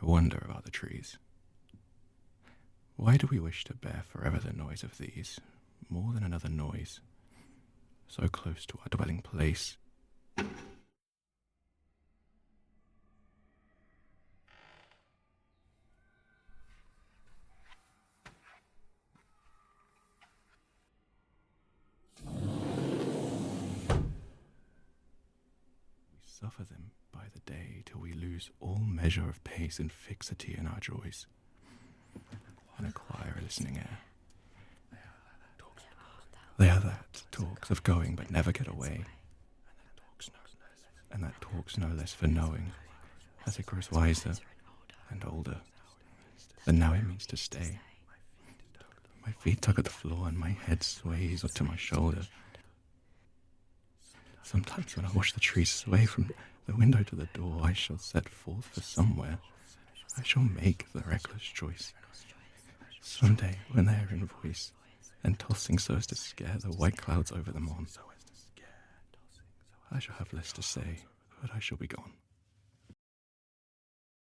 I wonder about the trees. Why do we wish to bear forever the noise of these, more than another noise, so close to our dwelling place? Suffer them by the day till we lose all measure of pace and fixity in our joys, and acquire a listening air. They are that talks of going but never get away, and that talks no less for knowing, as it grows wiser and older, than now it means to stay. My feet tug at the floor and my head sways to my shoulder. Sometimes when I watch the trees sway from the window to the door, I shall set forth for somewhere. I shall make the reckless choice. Some day, when they are in voice, and tossing so as to scare the white clouds over them on, I shall have less to say, but I shall be gone.